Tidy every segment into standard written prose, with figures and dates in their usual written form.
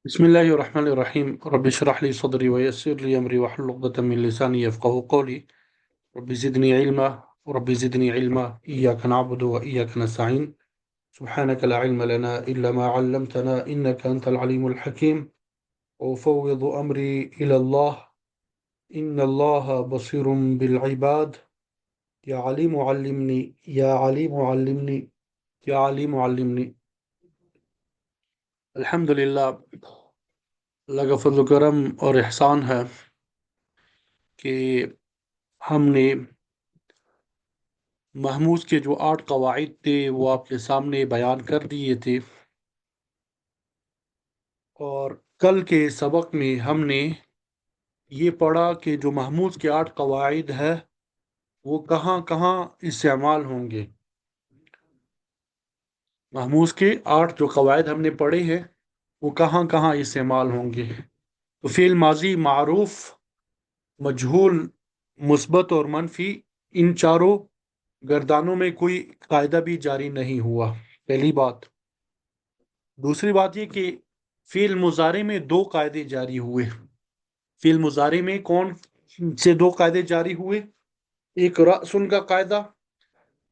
بسم الله الرحمن الرحيم رب اشرح لي صدري ويسر لي أمري واحلل عقدة من لساني يفقه قولي رب زدني علما ورب زدني علما إياك نعبد وإياك نستعين سبحانك لا علم لنا إلا ما علمتنا إنك أنت العليم الحكيم وأفوض أمري إلى الله إن الله بصير بالعباد يا عليم علمني يا عليم علمني يا عليم علمني. الحمد للہ، اللہ کا فضل و کرم اور احسان ہے کہ ہم نے محمود کے جو 8 قواعد تھے وہ آپ کے سامنے بیان کر دیے تھے، اور کل کے سبق میں ہم نے یہ پڑھا کہ جو محمود کے 8 قواعد ہے وہ کہاں کہاں استعمال ہوں گے۔ محمود کے 8 جو قواعد ہم نے پڑھے ہیں وہ کہاں کہاں استعمال ہوں گے۔ تو فعل ماضی، معروف، مجہول، مثبت اور منفی، ان چاروں گردانوں میں کوئی قاعدہ بھی جاری نہیں ہوا، پہلی بات۔ دوسری بات یہ کہ فعل مضارع میں 2 قاعدے جاری ہوئے۔ فعل مضارع میں کون سے 2 قاعدے جاری ہوئے؟ ایک رأسن کا قاعدہ،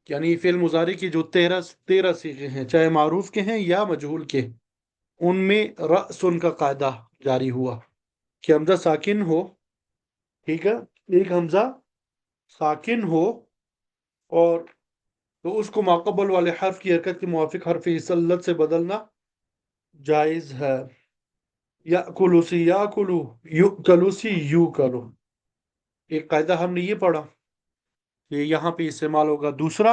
یعنی فعل مضارع کی جو 13 صیغے ہیں، چاہے معروف کے ہیں یا مجہول کے، ان میں رأسن کا قاعدہ جاری ہوا کہ حمزہ ساکن ہو، ٹھیک ہے، ایک حمزہ ساکن ہو، اور تو اس کو ماقبل والے حرف کی حرکت کے موافق حرف علت سے بدلنا جائز ہے۔ یأکلو سی یاکلو، یؤکلو سی یوکلو، ایک قاعدہ ہم نے یہ پڑھا کہ یہاں پہ استعمال ہوگا۔ دوسرا،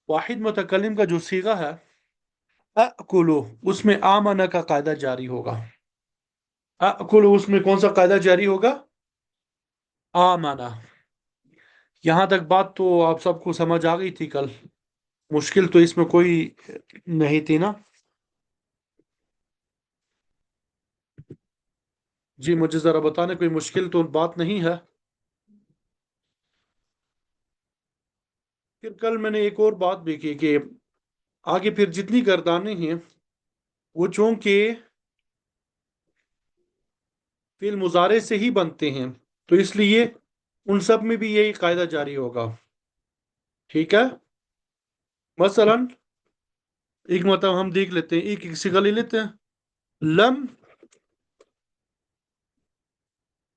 واحد متکلم کا جو صیغہ ہے اکلو، اس میں آمنہ کا قاعدہ جاری ہوگا۔ اکلو، اس میں کون سا قاعدہ جاری ہوگا؟ آمنہ۔ یہاں تک بات تو آپ سب کو سمجھ آ گئی تھی کل، مشکل تو اس میں کوئی نہیں تھی نا؟ جی مجھے ذرا بتانے، کوئی مشکل تو بات نہیں ہے؟ پھر کل میں نے ایک اور بات بھی کی کہ آگے پھر جتنی گردانیں ہیں وہ چونکہ فعل مضارع سے ہی بنتے ہیں، تو اس لیے ان سب میں بھی یہی قاعدہ جاری ہوگا، ٹھیک ہے۔ مثلا ایک مطلب ہم دیکھ لیتے ہیں، ایک صیغہ لے لیتے ہیں۔ لم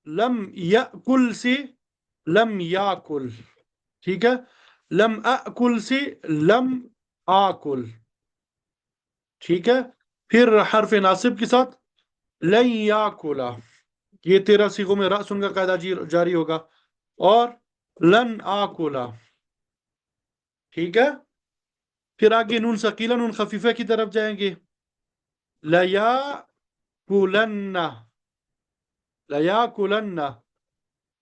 لم یاکل سے لم یاکل، ٹھیک ہے۔ لم اکل سے لم آکل، ٹھیک ہے۔ پھر حرف ناصب کے ساتھ لن یاکلا، یہ 13 صیغوں میں رأسن کا قاعدہ جاری ہوگا، اور لن آکلا، ٹھیک ہے۔ پھر آگے نون ثقیلہ نون خفیفہ کی طرف جائیں گے، لیا کولن، لیا کولن،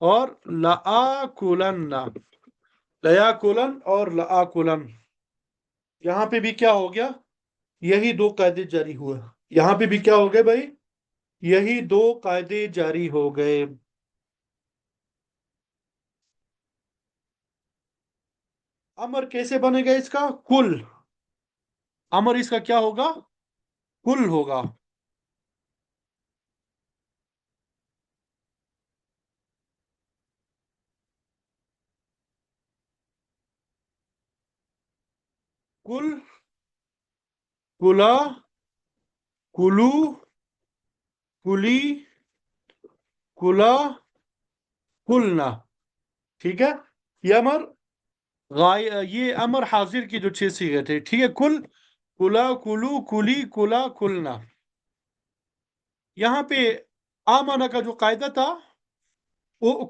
اور لا کولن، لیا کولن اور لا کولن۔ یہاں پہ بھی کیا ہو گیا؟ یہی 2 قاعدے جاری ہوئے۔ یہاں پہ بھی کیا ہو گئے بھائی؟ یہی 2 قاعدے جاری ہو گئے۔ امر کیسے بنے گا اس کا؟ کل، امر اس کا کیا ہوگا؟ کل ہوگا۔ کل، کلا، کلو، کلی، کلا، کلنا، ٹھیک ہے۔ یہ امر یہ امر حاضر کی جو 6 صیغے تھے، ٹھیک ہے۔ کل، کلا، کلو، کلی، کلا، کلنا۔ یہاں پہ آمنہ کا جو قاعدہ تھا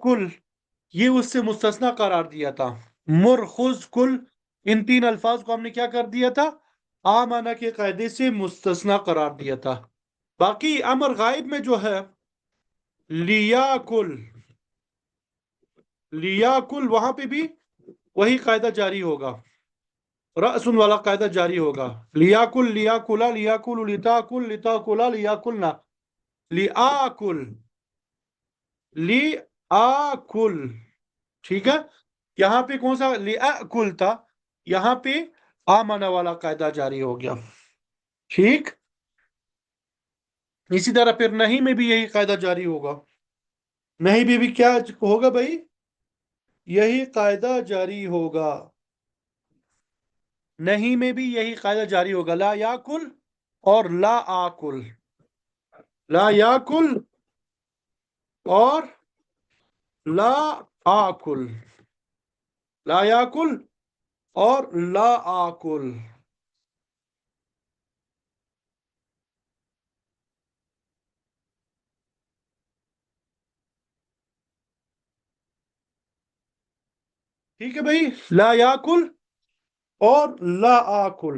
کل، یہ اس سے مستثنا قرار دیا تھا۔ مر، خذ، کل، ان 3 الفاظ کو ہم نے کیا کر دیا تھا؟ آمنہ کے قاعدے سے مستثنا قرار دیا تھا۔ باقی امر غائب میں جو ہے لیا کل، لیا کل، وہاں پہ بھی وہی قاعدہ جاری ہوگا، رأسن والا قاعدہ جاری ہوگا۔ لیا کل، لیا کلا، لیا کل، لتا کل، لتا کلا، لیا کلنا، لیا کل، لیا کل، ٹھیک ہے۔ یہاں پہ کون سا لیا کل تھا؟ یہاں پہ آمنہ والا قاعدہ جاری ہو گیا، ٹھیک۔ اسی طرح پھر نہیں میں بھی یہی قاعدہ جاری ہوگا. نہیں بھی کیا ہوگا بھائی؟ یہی قاعدہ جاری ہوگا. نہیں میں بھی یہی قاعدہ جاری ہوگا. لا یاکل اور لا آکل. لا یاکل اور لا آکل. لا یاکل اور لا آکل. ٹھیک ہے بھائی. لا یاکل اور لا آکل.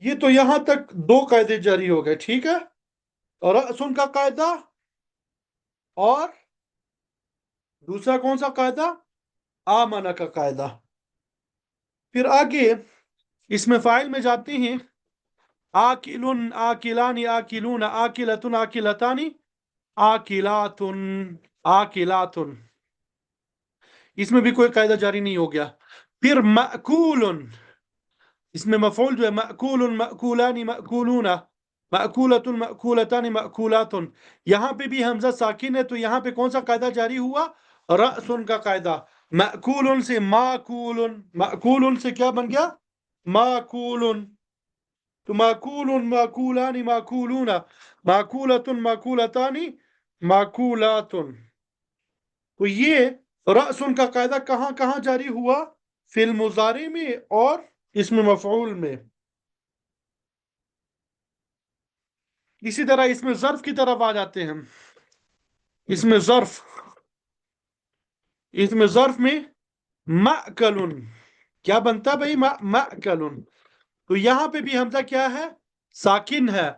یہ تو یہاں تک دو قاعدے جاری ہو گئے. ٹھیک ہے. اور رأسن کا قاعدہ اور دوسرا کون سا قاعدہ؟ آمنہ کا قاعدہ. پھر آگے اس میں فائل میں جاتے ہیں. آکلن آکلانی آکلون آکلتن آکلتانی آکلاتن آکلاتن. اس میں بھی کوئی قاعدہ جاری نہیں ہو گیا. پھر مأکول، اس میں مفعول جو ہے مأکول مأکولان مأکولون مأکولۃ مأکولتان مأکولات. یہاں پہ بھی حمزہ ساکن ہے تو یہاں پہ کون سا قاعدہ جاری ہوا؟ رأسن کا قاعدہ. مأکول سے ماکول، مأکول سے کیا بن گیا؟ ماکول. تو ماکول ماکولان ماکولون ماکولۃ ماکولتان ماکولات. تو یہ رأسن کا قاعدہ کہاں کہاں جاری ہوا؟ فی المضارع میں اور اس میں مفعول میں. اسی طرح اس میں ظرف کی طرف آ جاتے ہیں ہم. اس میں ظرف، اس میں ظرف میں مأکل کیا بنتا بھائی؟ مأکل. تو یہاں پہ بھی حمزہ کیا ہے؟ ساکن ہے.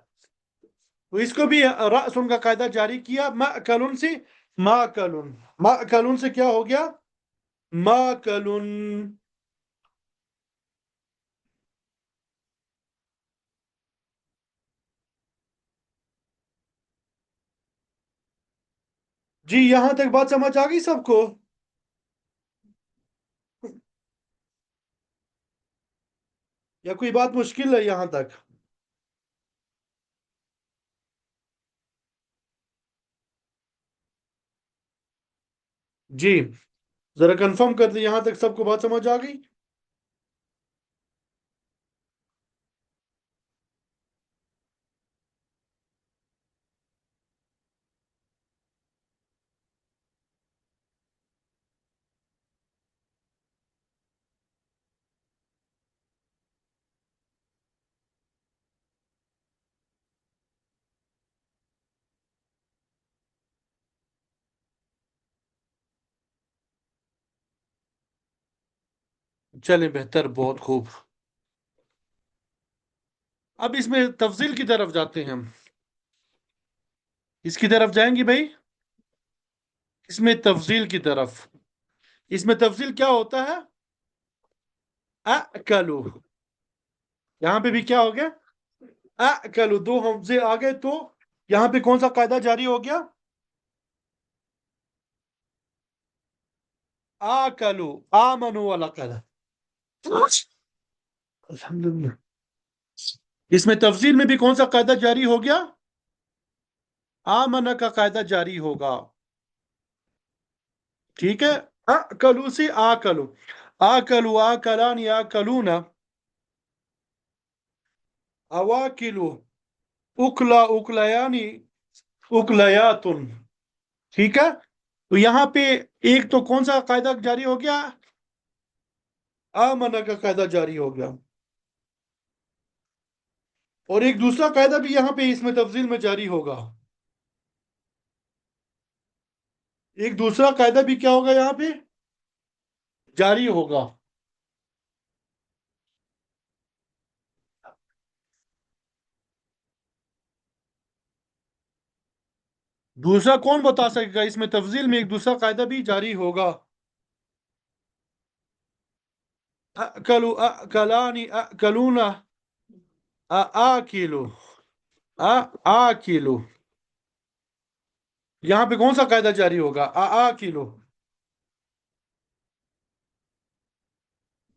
تو اس کو بھی رأسن کا قاعدہ جاری کیا. مأکل سے ماکل. مأکل سے کیا ہو گیا؟ ماکل. جی یہاں تک بات سمجھ آ گئی سب کو؟ یا کوئی بات مشکل ہے یہاں تک؟ جی ذرا کنفرم کر دیں یہاں تک سب کو بات سمجھ آ گئی؟ چلیں بہتر، بہت خوب. اب اس میں تفضیل کی طرف جاتے ہیں ہم. اس کی طرف جائیں گے بھائی. اس میں تفضیل کی طرف. اس میں تفضیل کیا ہوتا ہے؟ اکلو. یہاں پہ بھی کیا ہو گیا؟ اکلو. دو حمزے آ گئے تو یہاں پہ کون سا قاعدہ جاری ہو گیا؟ آکلو آمنو والا قاعدہ. الحمدللہ. اس میں تفضیل میں بھی کون سا قاعدہ جاری ہو گیا؟ آمنہ کا قاعدہ جاری ہوگا. ٹھیک ہے. اکلو سے آکلو. آکلو آکلانی آکلون اواکلو اکلا اکلیانی اکلیاتن. ٹھیک ہے. تو یہاں پہ ایک تو کون سا قاعدہ جاری ہو گیا؟ آمنہ کا قاعدہ جاری ہو گیا. اور ایک دوسرا قاعدہ بھی یہاں پہ اس میں تفضیل میں جاری ہوگا. ایک دوسرا قاعدہ بھی کیا ہوگا یہاں پہ؟ جاری ہوگا. دوسرا کون بتا سکے گا؟ اس میں تفضیل میں ایک دوسرا قاعدہ بھی جاری ہوگا. اکلو اکلانی اکلون آکلو آکلو. یہاں پہ کون سا قاعدہ جاری ہوگا؟ آکلو.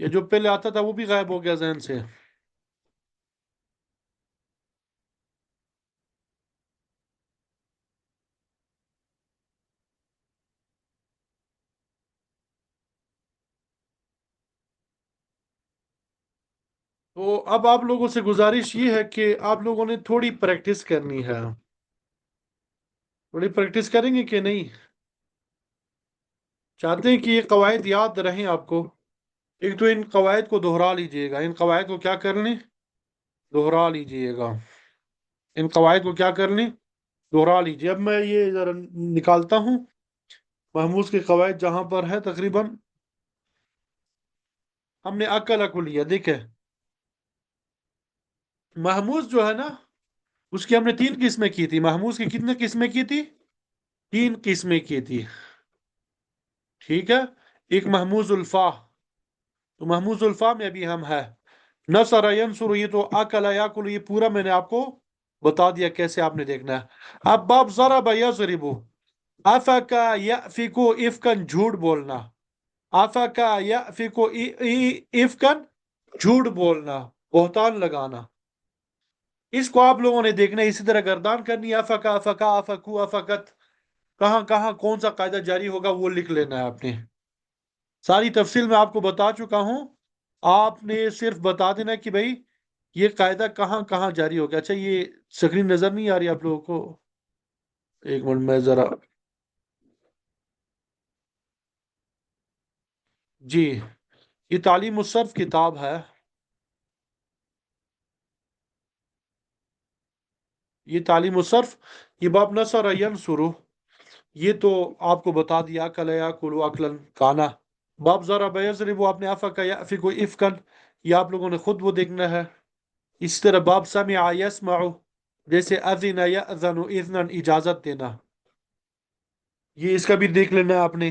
یہ جو پہلے آتا تھا وہ بھی غائب ہو گیا ذہن سے؟ تو اب آپ لوگوں سے گزارش یہ ہے کہ آپ لوگوں نے تھوڑی پریکٹس کرنی ہے. تھوڑی پریکٹس کریں گے کہ نہیں؟ چاہتے ہیں کہ یہ قواعد یاد رہیں آپ کو؟ ایک تو ان قواعد کو دہرا لیجئے گا. ان قواعد کو کیا کر لیں؟ دہرا لیجئے گا. ان قواعد کو کیا کر لیں؟ دہرا لیجئے. اب میں یہ ذرا نکالتا ہوں محموز کے قواعد جہاں پر ہے تقریباً. ہم نے عقل لیا دیکھیں. محموز جو ہے نا، اس کی ہم نے 3 قسمیں کی تھی. محموز کی کتنے قسمیں کی تھی؟ 3 قسمیں کی تھی. ٹھیک ہے. ایک محموز الفا. تو محموز الفا میں بھی ہم ہے. نصر ینصر، یہ تو اکل یاکل، یہ پورا میں نے آپ کو بتا دیا کیسے آپ نے دیکھنا ہے. اب باب ضرب یضرب، افکا یافکو افکن، جھوٹ بولنا. افکا یافکو افکن، جھوٹ بولنا، بہتان لگانا. اس کو آپ لوگوں نے دیکھنا ہے. اسی طرح گردان کرنی ہے. افکا افکا افکو افکت، کہاں کہاں کون سا قاعدہ جاری ہوگا وہ لکھ لینا ہے آپ نے. ساری تفصیل میں آپ کو بتا چکا ہوں. آپ نے صرف بتا دینا کہ بھائی یہ قاعدہ کہاں کہاں جاری ہو گیا. اچھا یہ سکرین نظر نہیں آ رہی آپ لوگوں کو؟ ایک منٹ میں ذرا. جی، یہ تعلیم الصرف کتاب ہے. یہ تعلیم الصرف، یہ باب نصر ینصر، یہ تو آپ کو بتا دیا. کل یا کلو اکلن کانا. باب ضرب یضرب، وہ آپ نے افک یافک افکن، یہ آپ لوگوں نے خود وہ دیکھنا ہے. اس طرح باب سمع یسمع، جیسے اذن یاذن اذنا، اجازت دینا، یہ اس کا بھی دیکھ لینا ہے آپ نے.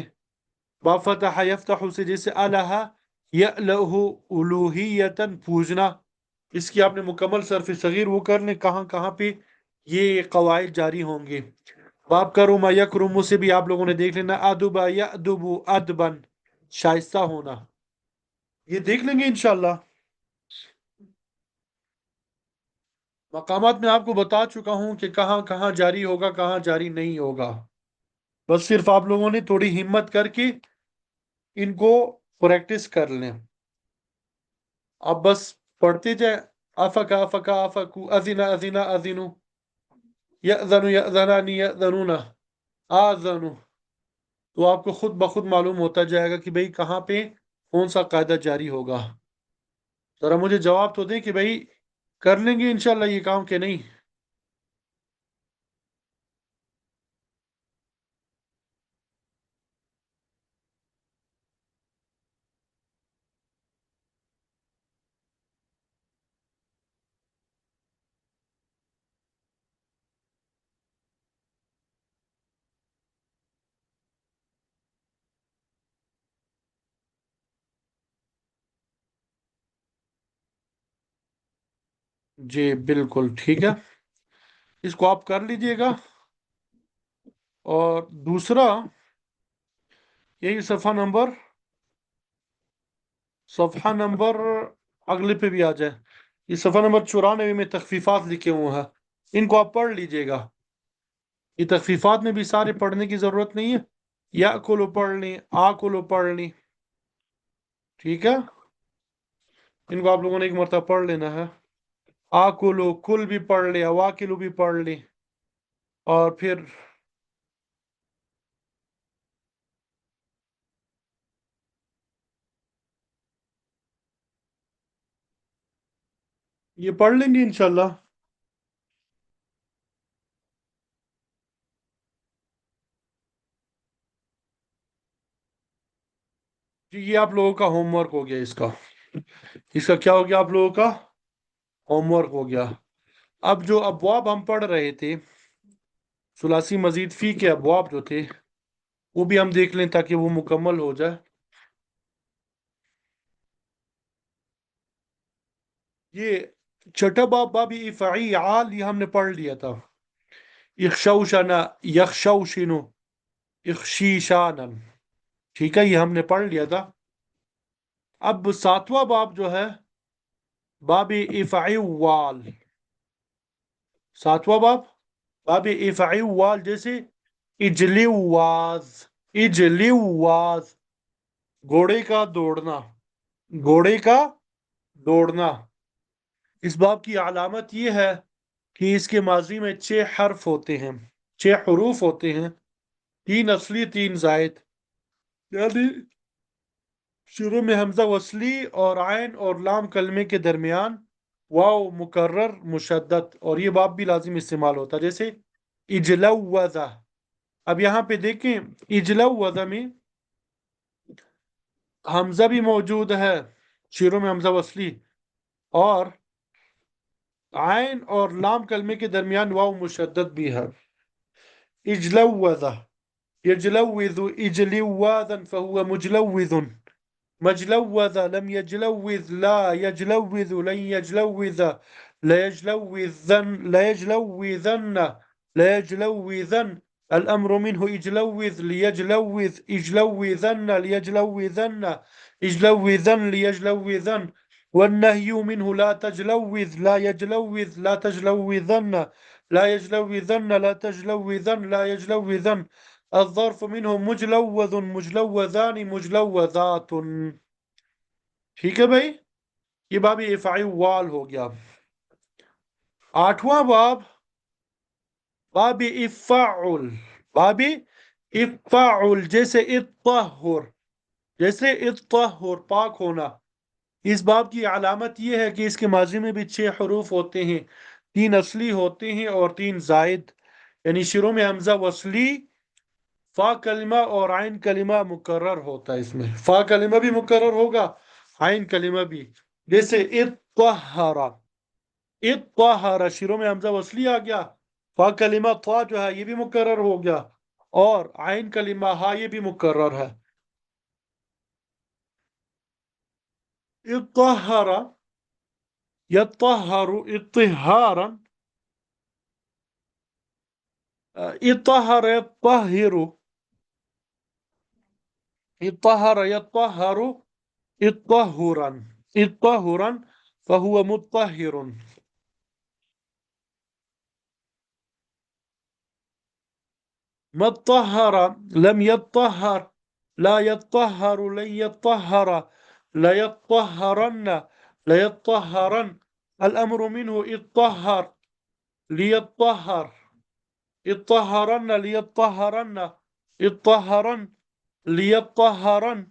باب فتح یفتح سے جیسے الہ یألہ، الوہیتا، پوجنا، اس کی آپ نے مکمل صرف صغیر وہ کر لیں کہاں کہاں پہ یہ قواعد جاری ہوں گے. باب کرما یکرم سے بھی آپ لوگوں نے دیکھ لینا. ادبا یادب ادبا، شائستہ ہونا، یہ دیکھ لیں گے انشاءاللہ. مقامات میں آپ کو بتا چکا ہوں کہ کہاں کہاں جاری ہوگا کہاں جاری نہیں ہوگا. بس صرف آپ لوگوں نے تھوڑی ہمت کر کے ان کو پریکٹس کر لیں. اب بس پڑھتے جائیں. افکا افکا افکو اذنا اذنا اذنو، یأذن یأذنانی یأذنون، آذنو. تو آپ کو خود بخود معلوم ہوتا جائے گا کہ بھئی کہاں پہ کون سا قاعدہ جاری ہوگا. ذرا مجھے جواب تو دیں کہ بھئی کر لیں گے انشاءاللہ یہ کام کہ نہیں. جی بالکل ٹھیک ہے. اس کو آپ کر لیجئے گا. اور دوسرا، یہی صفحہ نمبر اگلے پہ بھی آ جائے. یہ صفحہ نمبر 94 میں تخفیفات لکھے ہوئے ہیں. ان کو آپ پڑھ لیجئے گا. یہ تخفیفات میں بھی سارے پڑھنے کی ضرورت نہیں ہے. یا کلو پڑھ لیں، آ کلو پڑھ لیں. ٹھیک ہے. ان کو آپ لوگوں نے ایک مرتبہ پڑھ لینا ہے. آ کلو، کل بھی پڑھ لیں، وا کلو بھی پڑھ لیں. اور پھر یہ پڑھ لیں گے انشاءاللہ. جی یہ آپ لوگوں کا ہوم ورک ہو گیا. اس کا کیا ہو گیا؟ آپ لوگوں کا ہوم ورک ہو گیا. اب جو ابواب ہم پڑھ رہے تھے، ثلاثی مزید فی کے ابواب جو تھے وہ بھی ہم دیکھ لیں تاکہ وہ مکمل ہو جائے. یہ چھٹا باب باب افعال، یہ ہم نے پڑھ لیا تھا. اخشوشنا یخشوشنو، اخشیشانا. ٹھیک ہے، یہ ہم نے پڑھ لیا تھا. اب ساتواں باب جو ہے باب افعال، ساتواں باب باب افعال، جیسے اجلواز، اجلواز، گھوڑے کا دوڑنا، گھوڑے کا دوڑنا۔ اس باب کی علامت یہ ہے کہ اس کے ماضی میں 6 حرف ہوتے ہیں، 6 حروف ہوتے ہیں، 3 اصلی 3 زائد، یعنی شروع میں حمزہ وصلی اور عین اور لام کلمے کے درمیان واو مکرر مشدد، اور یہ باب بھی لازم استعمال ہوتا ہے، جیسے اجلوزہ۔ اب یہاں پہ دیکھیں اجلوزہ میں حمزہ بھی موجود ہے، شروع میں حمزہ وصلی، اور عین اور لام کلمے کے درمیان واو مشدد بھی ہے۔ اجلوزہ، يجلوذ إجلواذا فهو مجلوذ، مجلوذ لم يجلوذ لا يجلوذ لن يجلوذ، لا يجلوذن لا يجلوذن لا يجلوذن، الأمر منه اجلوذ ليجلوذ، اجلوذن ليجلوذن، اجلوذن ليجلوذن، والنهي منه لا تجلوذ لا يجلوذ لا تجلوذن، لا يجلوذن لا تجلوذن لا يجلوذن، الظرف منه مجلوذ مجلوذان مجلوذات۔ ٹھیک ہے بھائی، یہ باب افعال ہو گیا۔ 8واں باب باب افعل، باب افعل، جیسے الطہر، جیسے الطہر، پاک ہونا۔ اس باب کی علامت یہ ہے کہ اس کے ماضی میں بھی 6 حروف ہوتے ہیں، 3 اصلی ہوتے ہیں اور 3 زائد، یعنی شروع میں حمزہ وصلی، فا کلمہ اور عین کلمہ مکرر ہوتا ہے، اس میں فا کلمہ بھی مکرر ہوگا، عین کلمہ بھی، جیسے اطہر، اطہر، شروع میں حمزہ وصلی آ گیا، فا کلمہ طا جو ہے یہ بھی مکرر ہو گیا، اور عین کلمہ ہا یہ بھی مکرر ہے۔ اطہر، یطہر اطہارا، اطہر یطہر، اطہر یطہر اطہرا، اطہرا فهو مطہر، ما طهر لم يطهر، لا يطهر لن يطهر، لا يطهرن لا يطهرن، الأمر منه اطهر ليطهر، اطهرن ليطهرن، اطهرن ليطهرن،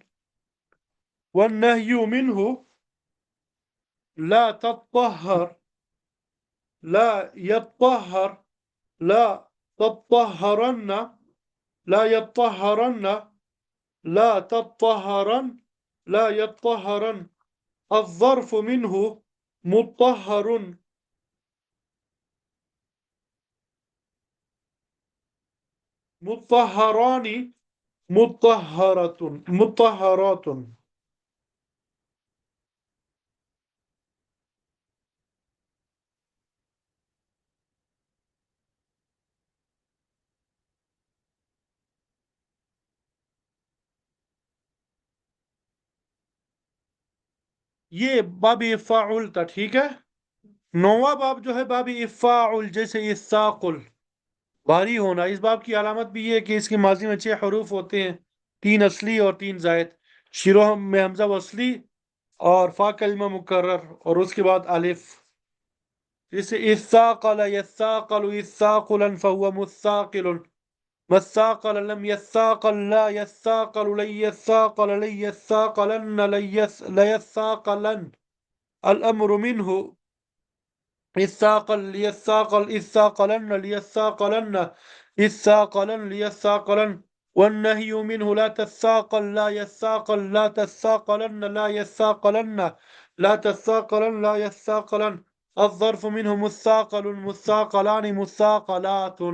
والنهي منه لا تطهر، لا يطهر، لا تطهرن، لا يطهرن، لا تطهرن، لا يطهرن، الظرف منه مطهر، مطهران، مطهرة، مطهرات۔ یہ باب افاعل تھا، ٹھیک ہے۔ 9واں باب جو ہے باب افاعل، جیسے الثاقل، بھاری ہونا۔ اس باب کی علامت بھی یہ ہے کہ اس کے ماضی میں 6 حروف ہوتے ہیں، 3 اصلی اور 3 زائد، شروع میں حمزہ وصلی اور فا کلمہ مکرر، اور اس کے بعد الف، جیسے الثاقل يثاقل اثاقلا فهو مثاقل، ما الثاقل لم يثاقل لا يثاقل لن يثاقل لن يثاقلن لا يثاقلن، الأمر منه الثاقل ليثاقل الثاقلن ليثاقلن الثاقلن ليثاقلن، والنهي منه لا تثاقل لا يثاقل لا تثاقلن لا يثاقلن لا تثاقلن لا يثاقلن، الظرف منه مثاقل مثاقلان مثاقلات۔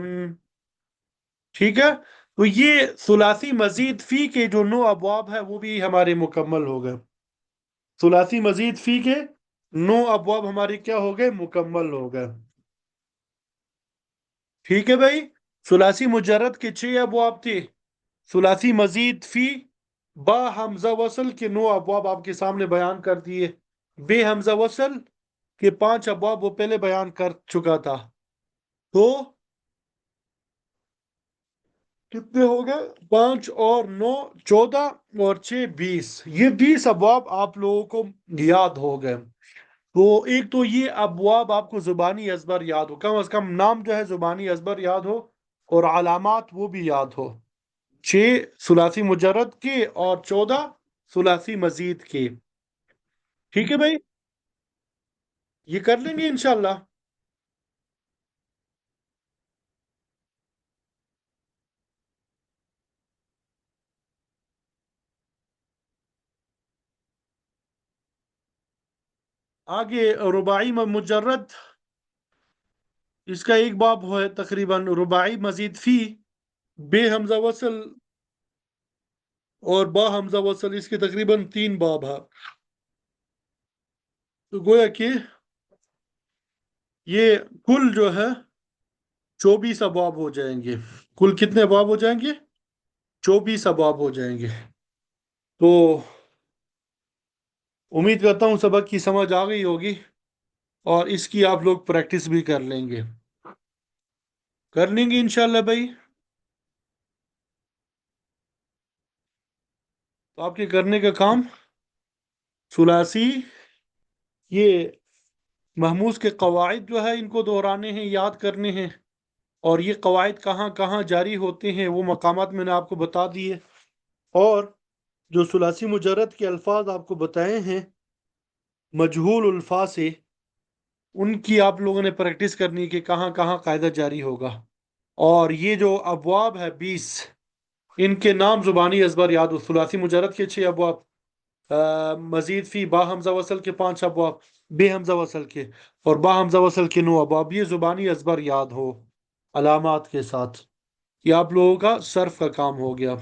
ٹھیک ہے، تو یہ ثلاثی مزید فی کے جو 9 ابواب ہے وہ بھی ہمارے مکمل ہو گئے، ثلاثی مزید فی کے 9 ابواب ہمارے کیا ہو گئے، مکمل ہو گئے۔ ٹھیک ہے بھائی، ثلاثی مجرد کے 6 ابواب تھے، ثلاثی مزید فی با حمزہ وصل کے 9 ابواب آپ کے سامنے بیان کر دیے، بے حمزہ وصل کے 5 ابواب وہ پہلے بیان کر چکا تھا، تو کتنے ہو گئے؟ 5 اور 9 14 اور 6 20، یہ 20 ابواب آپ لوگوں کو یاد ہو گئے۔ تو ایک تو یہ ابواب آپ کو زبانی ازبر یاد ہو، کم از کم نام جو ہے زبانی ازبر یاد ہو، اور علامات وہ بھی یاد ہو، 6 ثلاثی مجرد کے اور 14 ثلاثی مزید کے۔ ٹھیک ہے بھائی، یہ کر لیں گے انشاءاللہ۔ آگے رباعی مجرد، اس کا ایک باب ہے تقریباً، رباعی مزید فی، بے حمزہ وصل اور با حمزہ وصل، اس کے تقریباً 3 باب ہے۔ تو گویا کہ یہ کل جو ہے 24 ابواب ہو جائیں گے۔ کل کتنے ابواب ہو جائیں گے؟ 24 ابواب ہو جائیں گے۔ تو امید کرتا ہوں سبق کی سمجھ آ گئی ہوگی، اور اس کی آپ لوگ پریکٹس بھی کر لیں گے، کر لیں گے انشاءاللہ بھائی۔ تو آپ کے کرنے کا کام ثلاثی، یہ محموز کے قواعد جو ہے ان کو دہرانے ہیں، یاد کرنے ہیں، اور یہ قواعد کہاں کہاں جاری ہوتے ہیں وہ مقامات میں نے آپ کو بتا دیے، اور جو ثلاثی مجرد کے الفاظ آپ کو بتائے ہیں مجہول الفاظ سے، ان کی آپ لوگوں نے پریکٹس کرنی کہ کہاں کہاں قاعدہ جاری ہوگا۔ اور یہ جو ابواب ہے 20، ان کے نام زبانی ازبر یاد ہو، ثلاثی مجرد کے 6 ابواب، مزید فی با حمزہ وصل کے 5 ابواب، بے حمزہ وصل کے، اور با حمزہ وصل کے 9 ابواب، یہ زبانی ازبر یاد ہو علامات کے ساتھ۔ یہ آپ لوگوں کا صرف کا کام ہو گیا۔